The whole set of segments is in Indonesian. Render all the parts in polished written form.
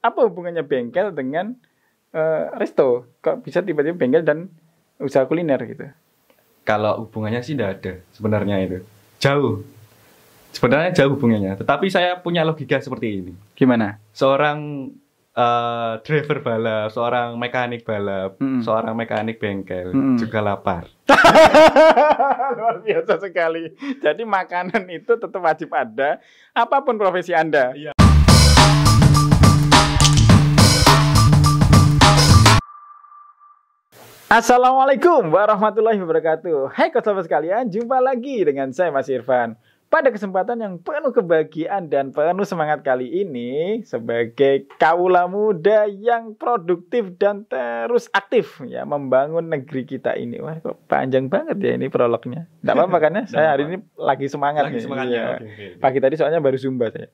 apa hubungannya bengkel dengan resto? Kok bisa tiba-tiba bengkel dan usaha kuliner gitu? Kalau hubungannya sih tidak ada sebenarnya itu. Jauh. Sebenarnya jauh hubungannya. Tetapi saya punya logika seperti ini. Gimana? Seorang driver balap, seorang mekanik balap, seorang mekanik bengkel juga lapar. Luar biasa sekali. Jadi makanan itu tetap wajib ada, apapun profesi Anda. Iya. Assalamualaikum warahmatullahi wabarakatuh. Hai sahabat sekalian, jumpa lagi dengan saya Mas Irfan. Pada kesempatan yang penuh kebahagiaan dan penuh semangat kali ini, sebagai kaula muda yang produktif dan terus aktif ya membangun negeri kita ini. Wah, kok panjang banget ya ini prolognya. Tidak apa-apa kan ya? Saya hari ini lagi semangat nih. Semangatnya. Iya. Okay. Pagi tadi soalnya baru Zumba saya.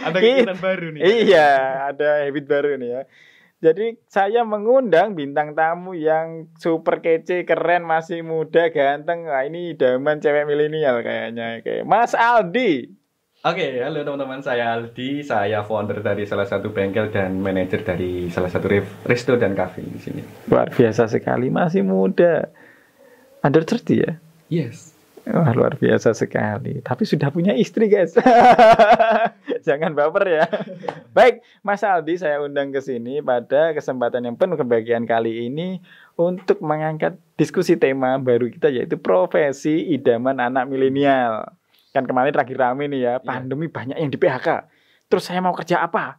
Ada kegiatan baru nih. Iya, ada habit baru nih ya. Jadi saya mengundang bintang tamu yang super kece, keren, masih muda, ganteng. Wah, ini idaman cewek milenial kayaknya. Kayak Mas Aldi. Oke, halo teman-teman, saya Aldi. Saya founder dari salah satu bengkel dan manajer dari salah satu resto dan cafe di sini. Luar biasa sekali, masih muda. Under 30 ya? Yes. Wah, luar biasa sekali. Tapi sudah punya istri, guys. Jangan baper ya. Baik, Mas Aldi saya undang ke sini pada kesempatan yang penuh kebahagiaan kali ini untuk mengangkat diskusi tema baru kita, yaitu profesi idaman anak milenial. Kan kemarin lagi rame nih ya, pandemi banyak yang di PHK. Terus saya mau kerja apa?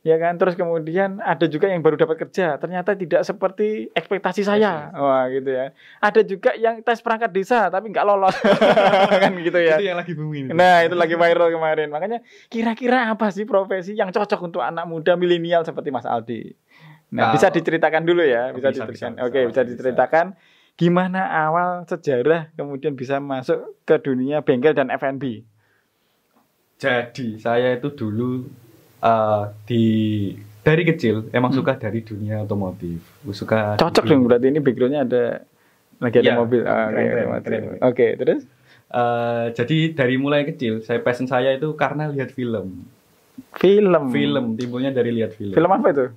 Ya kan, terus kemudian ada juga yang baru dapat kerja, ternyata tidak seperti ekspektasi saya. Wah, gitu ya. Ada juga yang tes perangkat desa tapi nggak lolos. Kan gitu ya. Itu yang lagi booming. Nah, itu lagi viral kemarin. Makanya kira-kira apa sih profesi yang cocok untuk anak muda milenial seperti Mas Aldi? Nah, bisa diceritakan dulu ya, bisa diceritakan. Oke, bisa diceritakan gimana awal sejarah kemudian bisa masuk ke dunia bengkel dan F&B. Jadi, saya itu dulu dari kecil emang suka dari dunia otomotif. Suka cocok dong, berarti ini backgroundnya ada lagi ada mobil. Keren. Oke, terus? Jadi dari mulai kecil passion saya itu karena lihat film. Film timbulnya dari lihat film. Film apa itu?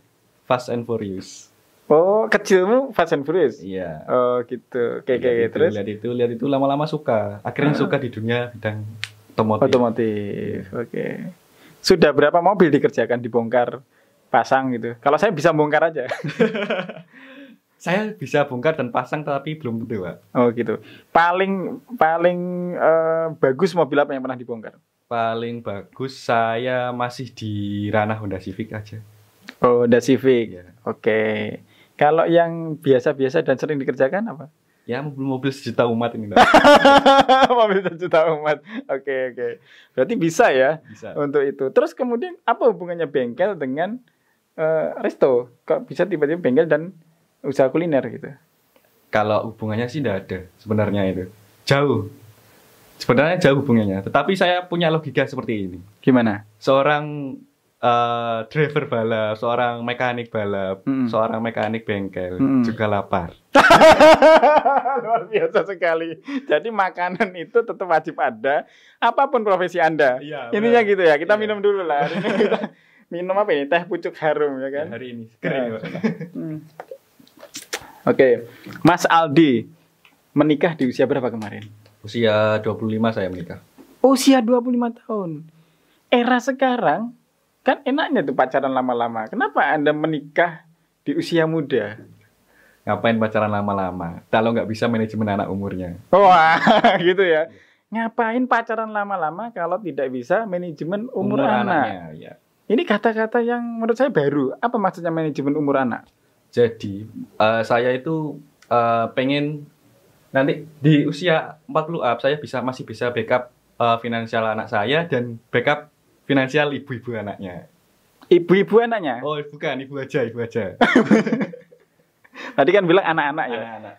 Fast and Furious. Oh, kecilmu Fast and Furious? Iya. Oh, gitu. Kayak terus? Lihat itu lama-lama suka. Akhirnya suka di dunia bidang otomotif. Oke. Sudah berapa mobil dikerjakan, dibongkar, pasang gitu? Kalau saya bisa bongkar aja. Saya bisa bongkar dan pasang tapi belum tentu, Pak. Oh gitu. Paling bagus mobil apa yang pernah dibongkar? Paling bagus saya masih di ranah Honda Civic aja. Oh, Honda Civic. Ya. Oke. Kalau yang biasa-biasa dan sering dikerjakan apa? Ya, mobil sejuta umat ini. Mobil sejuta umat. Oke. Berarti bisa ya? Bisa. Untuk itu. Terus kemudian apa hubungannya bengkel dengan resto? Kok bisa tiba-tiba bengkel dan usaha kuliner gitu? Kalau hubungannya sih tidak ada sebenarnya itu. Jauh. Sebenarnya jauh hubungannya. Tetapi saya punya logika seperti ini. Gimana? Seorang driver balap, seorang mekanik balap, seorang mekanik bengkel juga lapar. Luar biasa sekali. Jadi makanan itu tetap wajib ada, apapun profesi Anda. Iya, ininya gitu ya. Kita minum dulu lah. Hari ini kita minum apa ini? Teh pucuk harum ya kan? Hari ini keren. Oke. Mas Aldi menikah di usia berapa kemarin? Usia 25 saya menikah. Usia 25 tahun. Era sekarang kan enaknya tuh pacaran lama-lama. Kenapa Anda menikah di usia muda? Ngapain pacaran lama-lama? Kalau nggak bisa manajemen anak umurnya. Wah, gitu ya. Ngapain pacaran lama-lama kalau tidak bisa manajemen umur anak? Anaknya, ya. Ini kata-kata yang menurut saya baru. Apa maksudnya manajemen umur anak? Jadi, saya itu pengen nanti di usia 40 up saya masih bisa backup finansial anak saya dan backup finansial ibu-ibu anaknya. Ibu-ibu anaknya? Oh, bukan, ibu aja. Tadi kan bilang anak-anak ya? Anak-anak.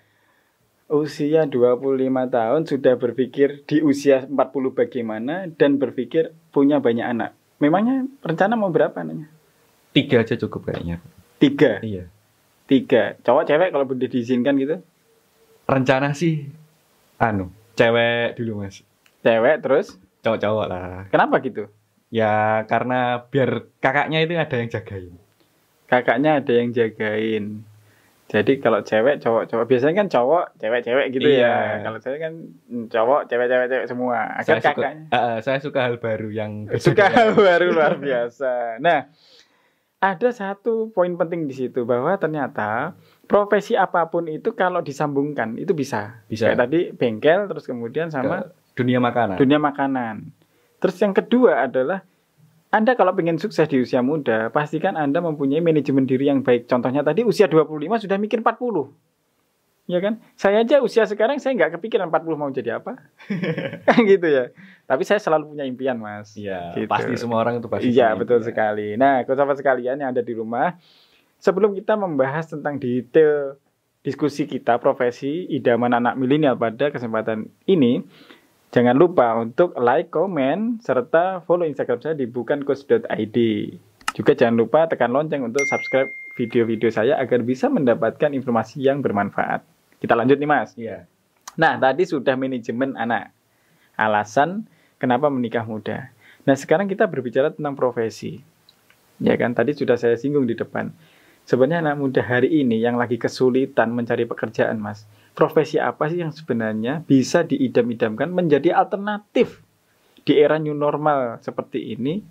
Usia 25 tahun sudah berpikir di usia 40 bagaimana dan berpikir punya banyak anak. Memangnya rencana mau berapa anaknya? 3 aja cukup kayaknya. 3? Iya. 3. Cowok cewek kalau boleh diizinkan gitu? Rencana sih, cewek dulu, Mas. Cewek terus? Cowok-cowok lah. Kenapa gitu? Ya karena biar kakaknya itu ada yang jagain. Kakaknya ada yang jagain. Jadi kalau cewek cowok-cowok, biasanya kan cowok cewek-cewek gitu Iya. ya. Kalau saya kan cowok cewek-cewek semua. Agar kakaknya Saya suka hal baru yang suka hal baru luar biasa. Nah, ada satu poin penting di situ bahwa ternyata profesi apapun itu kalau disambungkan itu bisa. Bisa. Kayak tadi bengkel, terus kemudian sama dunia makanan. dunia makanan. Terus yang kedua adalah Anda kalau ingin sukses di usia muda, pastikan Anda mempunyai manajemen diri yang baik. Contohnya tadi usia 25 sudah mikir 40. Ya kan? Saya aja usia sekarang saya nggak kepikiran 40 mau jadi apa. Kan gitu ya. Tapi saya selalu punya impian, Mas. Iya, Gitu. pasti semua orang itu pasti. Iya, punya betul impian. sekali. Nah, sahabat sekalian yang ada di rumah, sebelum kita membahas tentang detail diskusi kita profesi idaman anak milenial pada kesempatan ini, jangan lupa untuk like, komen, serta follow Instagram saya di bukancoach.id. Juga jangan lupa tekan lonceng untuk subscribe video-video saya agar bisa mendapatkan informasi yang bermanfaat. Kita lanjut nih, Mas. Iya. Nah, tadi sudah manajemen anak. Alasan kenapa menikah muda. Nah, sekarang kita berbicara tentang profesi. Ya kan, tadi sudah saya singgung di depan. Sebenarnya anak muda hari ini yang lagi kesulitan mencari pekerjaan, Mas. Profesi apa sih yang sebenarnya bisa diidam-idamkan menjadi alternatif di era new normal seperti ini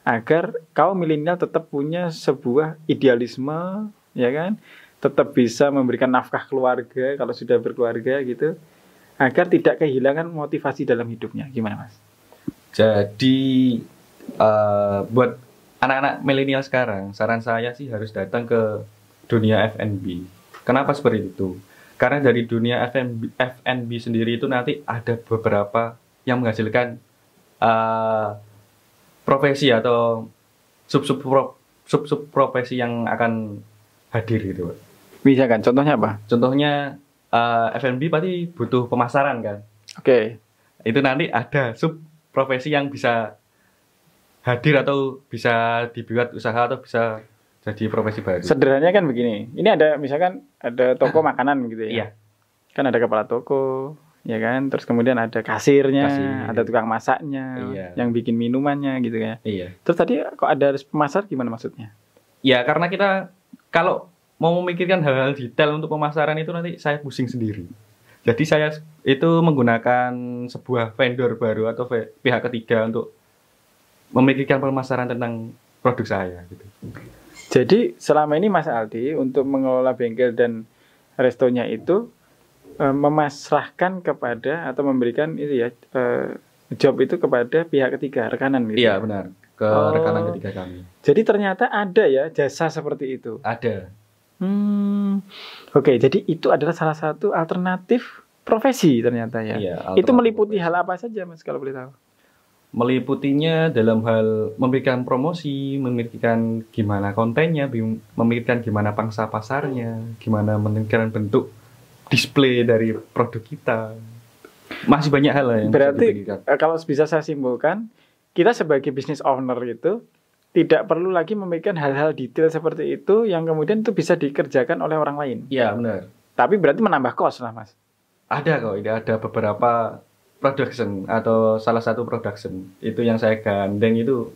agar kaum milenial tetap punya sebuah idealisme, ya kan? Tetap bisa memberikan nafkah keluarga kalau sudah berkeluarga gitu, agar tidak kehilangan motivasi dalam hidupnya. Gimana, Mas? Jadi buat anak-anak milenial sekarang, saran saya sih harus datang ke dunia F&B. Kenapa seperti itu? Karena dari dunia F&B sendiri itu nanti ada beberapa yang menghasilkan profesi atau sub-sub profesi yang akan hadir gitu. Bisa kan? Contohnya apa? Contohnya F&B pasti butuh pemasaran kan. Oke. Itu nanti ada sub profesi yang bisa hadir atau bisa dibuat usaha atau bisa jadi profesi baru. Sederhananya kan begini. Ini ada misalkan ada toko makanan gitu ya. Iya. Kan ada kepala toko, ya kan? Terus kemudian ada kasirnya, Kasir. ada tukang masaknya, Iya. yang bikin minumannya gitu ya. Iya. Terus tadi kok ada pemasar gimana maksudnya? Ya karena kita kalau mau memikirkan hal-hal detail untuk pemasaran itu nanti saya pusing sendiri. Jadi saya itu menggunakan sebuah vendor baru atau pihak ketiga untuk memikirkan pemasaran tentang produk saya gitu. Jadi selama ini Mas Aldi untuk mengelola bengkel dan restonya itu memasrahkan kepada atau memberikan itu ya job itu kepada pihak ketiga, rekanan gitu. Iya benar, ke rekanan ketiga kami. Jadi ternyata ada ya jasa seperti itu. Ada. Oke, jadi itu adalah salah satu alternatif profesi ternyata ya. Iya, Itu meliputi profesi. hal apa saja Mas kalau boleh tahu? Meliputinya dalam hal memberikan promosi, memikirkan gimana kontennya, memikirkan gimana pangsa pasarnya, gimana memikirkan bentuk display dari produk kita. Masih banyak hal yang Berarti bisa dipikirkan. kalau bisa saya simpulkan, kita sebagai business owner itu tidak perlu lagi memikirkan hal-hal detail seperti itu yang kemudian itu bisa dikerjakan oleh orang lain. Iya benar. Tapi berarti menambah cost lah Mas. Ada kok, ada beberapa production atau salah satu production itu yang saya gandeng itu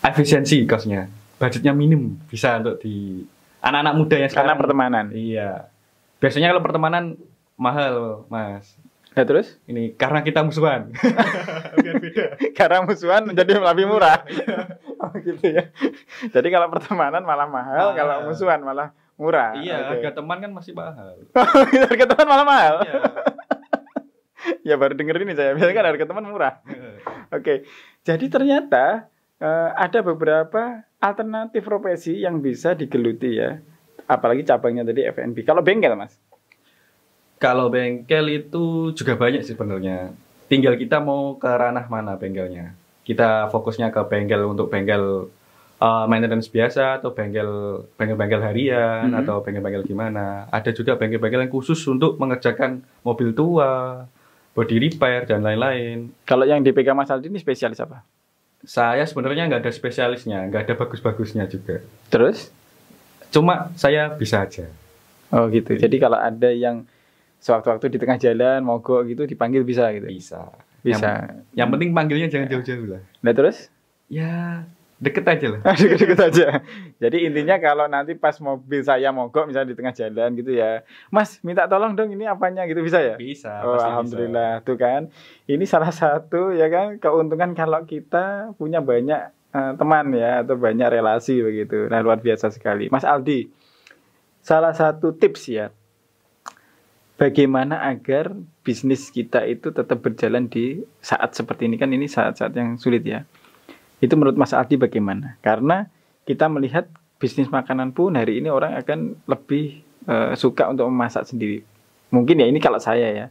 efisiensi costnya, budgetnya minim, bisa untuk di anak-anak muda yang sekarang. Karena pertemanan. Iya. Biasanya kalau pertemanan mahal, Mas. Nah terus? Ini karena kita musuhan. Biar beda. Karena musuhan menjadi lebih murah. Oh gitu ya. Jadi kalau pertemanan malah mahal, kalau musuhan malah murah. Iya, Oke. harga teman kan masih mahal. Harga teman malah mahal. Iya. Ya baru denger ini saya. Biasanya kan harga teman murah. Oke. Jadi ternyata ada beberapa alternatif profesi yang bisa digeluti ya. Apalagi cabangnya tadi F&B. Kalau bengkel Mas? Kalau bengkel itu juga banyak sih sebenarnya. Tinggal kita mau ke ranah mana bengkelnya. Kita fokusnya ke bengkel untuk bengkel maintenance biasa atau bengkel harian atau bengkel gimana. Ada juga bengkel-bengkel yang khusus untuk mengerjakan mobil tua, body repair dan lain-lain. Kalau yang dipegang Mas Aldi ini spesialis apa? Saya sebenarnya nggak ada spesialisnya, nggak ada bagus-bagusnya juga. Terus? Cuma saya bisa aja. Oh gitu. Jadi kalau ada yang sewaktu-waktu di tengah jalan mogok gitu dipanggil bisa gitu. Bisa. Bisa. Yang penting panggilnya jangan jauh-jauh lah. Nah terus? Ya deket aja lah. Deket-deket aja. Jadi intinya kalau nanti pas mobil saya mogok misalnya di tengah jalan gitu ya, Mas minta tolong dong ini apanya gitu, bisa ya? Bisa. Oh pasti alhamdulillah tuh kan. Ini salah satu ya kan keuntungan kalau kita punya banyak teman ya atau banyak relasi begitu. Nah luar biasa sekali. Mas Aldi, salah satu tips ya, bagaimana agar bisnis kita itu tetap berjalan di saat seperti ini, kan ini saat-saat yang sulit ya. Itu menurut Mas Aldi bagaimana? Karena kita melihat bisnis makanan pun hari ini orang akan lebih suka untuk memasak sendiri. Mungkin ya ini kalau saya ya,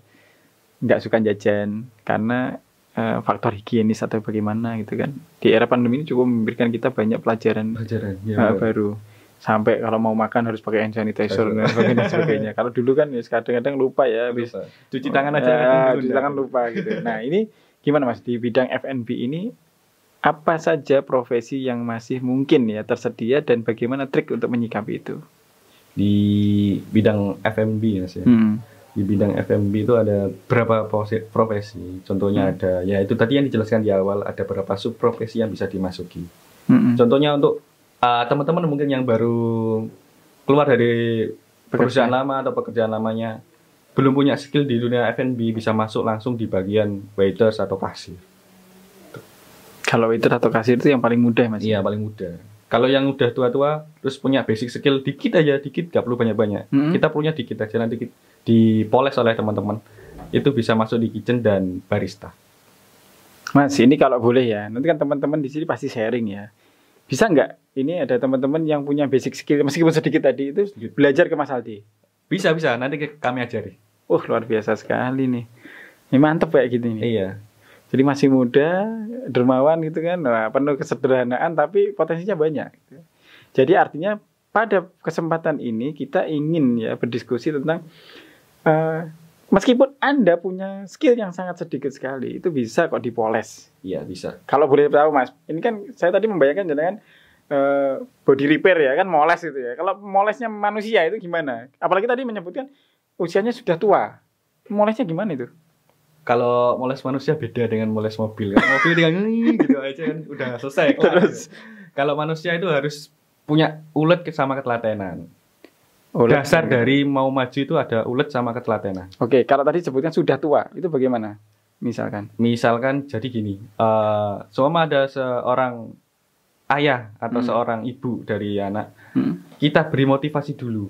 nggak suka jajan karena faktor higienis atau bagaimana gitu kan. Di era pandemi ini cukup memberikan kita banyak pelajaran ya, baru. Sampai kalau mau makan harus pakai hand sanitizer dan sebagainya. Kalau dulu kan ya kadang-kadang lupa ya, habis cuci tangan aja. Cuci tangan lupa gitu. Nah ini gimana Mas di bidang F&B ini? Apa saja profesi yang masih mungkin ya tersedia dan bagaimana trik untuk menyikapi itu? Di bidang F&B Mas ya. Di bidang F&B itu ada berapa profesi. Contohnya ada ya itu tadi yang dijelaskan di awal, ada beberapa sub profesi yang bisa dimasuki. Contohnya untuk teman-teman mungkin yang baru keluar dari perusahaan lama atau pekerjaan lamanya belum punya skill di dunia F&B, bisa masuk langsung di bagian waiters atau kasir. Kalau waiter atau kasir itu yang paling mudah Mas? Iya paling mudah. Kalau yang udah tua-tua terus punya basic skill dikit aja, dikit, gak perlu banyak-banyak. Kita punya dikit aja, nanti dipoles oleh teman-teman. Itu bisa masuk di kitchen dan barista. Mas ini kalau boleh ya, nanti kan teman-teman di sini pasti sharing ya. Bisa nggak? Ini ada teman-teman yang punya basic skill meskipun sedikit tadi itu belajar ke Mas Aldi. Bisa nanti kami ajari. Luar biasa sekali nih. Ini mantep kayak gini nih. Iya. Jadi masih muda, dermawan gitu kan, penuh kesederhanaan tapi potensinya banyak. Jadi artinya pada kesempatan ini kita ingin ya berdiskusi tentang meskipun Anda punya skill yang sangat sedikit sekali, itu bisa kok dipoles. Iya bisa. Kalau boleh tahu Mas, ini kan saya tadi membayangkan jangan body repair ya kan, moles gitu ya. Kalau molesnya manusia itu gimana? Apalagi tadi menyebutkan usianya sudah tua, molesnya gimana itu? Kalau moles manusia beda dengan moles mobil. Kalau mobil tinggal gitu aja kan udah selesai. Terus kalau manusia itu harus punya ulet sama ketelatenan. Dasar dari mau maju itu ada ulet sama ketelatenan. Oke, kalau tadi sebutkan sudah tua, itu bagaimana? Misalkan jadi gini, seumpama ada seorang ayah atau seorang ibu dari anak, kita beri motivasi dulu.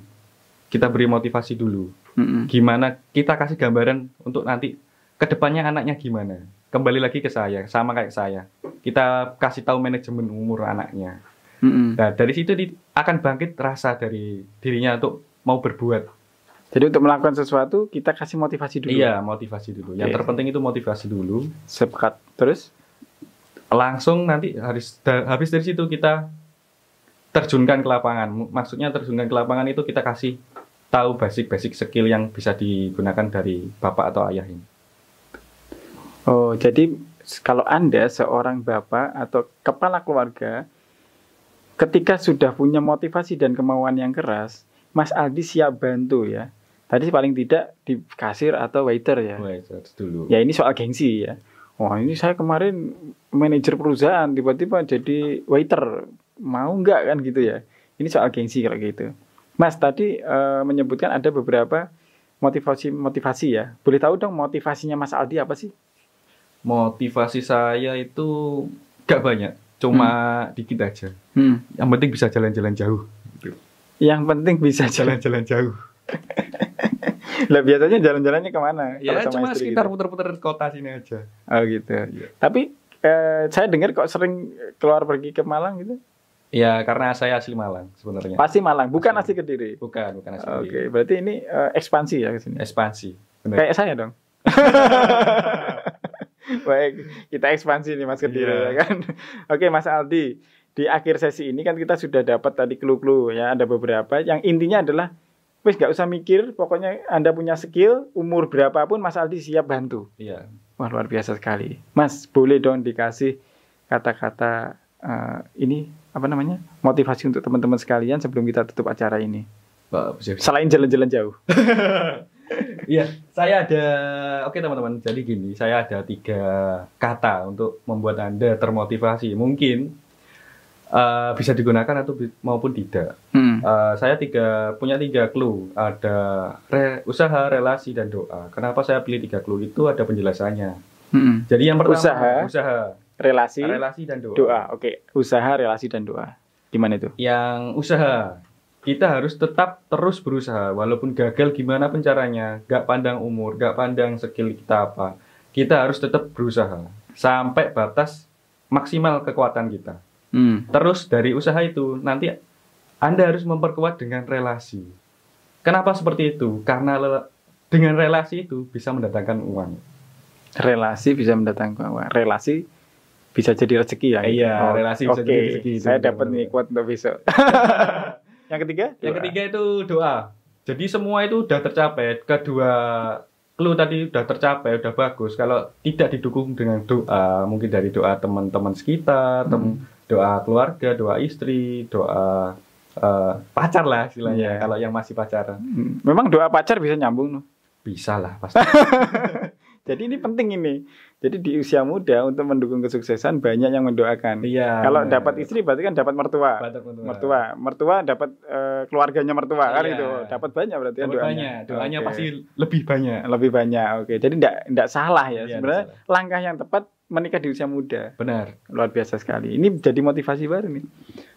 Gimana kita kasih gambaran untuk nanti kedepannya anaknya gimana. Kembali lagi ke saya, sama kayak saya. Kita kasih tahu manajemen umur anaknya. Nah dari situ akan bangkit rasa dari dirinya untuk mau berbuat. Jadi untuk melakukan sesuatu kita kasih motivasi dulu. Iya, motivasi dulu. Yang terpenting itu motivasi dulu. Sepakat. Terus langsung nanti habis dari situ kita terjunkan ke lapangan. Maksudnya terjunkan ke lapangan itu kita kasih tahu basic skill yang bisa digunakan dari bapak atau ayah ini. Oh, jadi kalau Anda seorang bapak atau kepala keluarga, ketika sudah punya motivasi dan kemauan yang keras, Mas Aldi siap bantu ya. Tadi paling tidak di kasir atau waiter ya. Waiter dulu. Ya ini soal gengsi ya. Wah ini saya kemarin manajer perusahaan tiba-tiba jadi waiter, mau nggak kan gitu ya. Ini soal gengsi kalau gitu. Mas tadi menyebutkan ada beberapa motivasi ya. Boleh tahu dong motivasinya Mas Aldi apa sih? Motivasi saya itu gak banyak, cuma dikit aja. Yang penting bisa jalan-jalan jauh. Yang penting bisa jalan-jalan jauh. Lah biasanya jalan-jalannya kemana? Ya cuma sekitar gitu? Putar-putar kota sini aja. Oh gitu. Ya. Tapi saya dengar kok sering keluar pergi ke Malang gitu. Ya karena saya asli Malang sebenarnya. Pasti Malang, bukan asli Kediri. Bukan asli Kediri. Oke, berarti ini ekspansi ya ke sini. Ekspansi. Benar. Kayak saya dong. Baik, kita ekspansi nih Mas Kediri ya kan. Oke Mas Aldi, di akhir sesi ini kan kita sudah dapat tadi clue-clue ya, ada beberapa yang intinya adalah wis gak usah mikir, pokoknya Anda punya skill, umur berapapun Mas Aldi siap bantu. Iya. Wah luar biasa sekali. Mas, boleh dong dikasih kata-kata ini apa namanya? Motivasi untuk teman-teman sekalian sebelum kita tutup acara ini. Siap. Selain jalan-jalan jauh. Iya, saya ada. Oke teman-teman, jadi gini, saya ada 3 kata untuk membuat Anda termotivasi. Mungkin bisa digunakan atau maupun tidak. Saya punya 3 clue. Ada usaha, relasi, dan doa. Kenapa saya pilih 3 clue itu ada penjelasannya. Jadi yang pertama usaha, relasi, dan doa. Oke, usaha, relasi, dan doa. Gimana itu? Yang usaha, kita harus tetap terus berusaha walaupun gagal gimana pun caranya, gak pandang umur, gak pandang skill kita apa, kita harus tetap berusaha sampai batas maksimal kekuatan kita. Terus dari usaha itu nanti Anda harus memperkuat dengan relasi. Kenapa seperti itu? Karena dengan relasi itu bisa mendatangkan uang. Relasi bisa mendatangkan uang. Relasi bisa jadi rezeki ya? Iya, relasi bisa jadi rezeki. Saya dapat nih quote untuk besok. Yang ketiga? Yang ketiga itu doa. Jadi semua itu udah tercapai. Kedua clue tadi udah tercapai, udah bagus. Kalau tidak didukung dengan doa, mungkin dari doa teman-teman sekitar, doa keluarga, doa istri, doa pacar lah istilahnya. Kalau yang masih pacaran. Memang doa pacar bisa nyambung? Bisa lah pasti. Jadi ini penting ini. Jadi di usia muda untuk mendukung kesuksesan banyak yang mendoakan. Iya. Kalau dapat istri berarti kan dapat mertua. Mertua dapat keluarganya mertua kan itu. Dapat banyak berarti kan doanya. Doanya pasti lebih banyak. Lebih banyak. Oke. Jadi enggak salah ya. Sebenarnya langkah yang tepat menikah di usia muda. Benar. Luar biasa sekali. Ini jadi motivasi baru nih.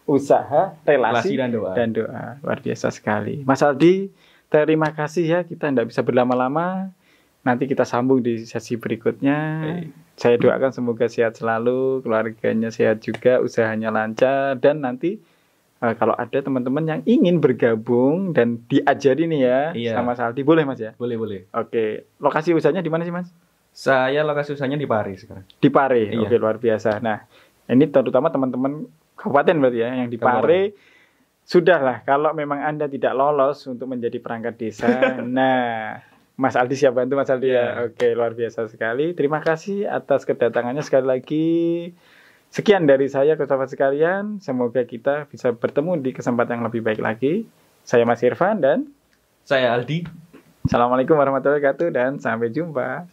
Usaha, relasi dan doa. Luar biasa sekali. Mas Aldi, terima kasih ya. Kita enggak bisa berlama-lama. Nanti kita sambung di sesi berikutnya. Saya doakan semoga sehat selalu, keluarganya sehat juga, usahanya lancar, dan nanti kalau ada teman-teman yang ingin bergabung dan diajari nih ya sama Saldi, boleh Mas ya? Boleh. Oke, lokasi usahanya di mana sih Mas? Saya lokasi usahanya di Pare sekarang. Di Pare, oke, luar biasa. Nah, ini terutama teman-teman kabupaten berarti ya, yang di Pare. Sudahlah, kalau memang Anda tidak lolos untuk menjadi perangkat desa, nah Mas Aldi siap bantu Mas Aldi ya. Oke, luar biasa sekali. Terima kasih atas kedatangannya sekali lagi. Sekian dari saya sahabat sekalian. Semoga kita bisa bertemu di kesempatan yang lebih baik lagi. Saya Mas Irfan dan saya Aldi. Assalamualaikum warahmatullahi wabarakatuh dan sampai jumpa.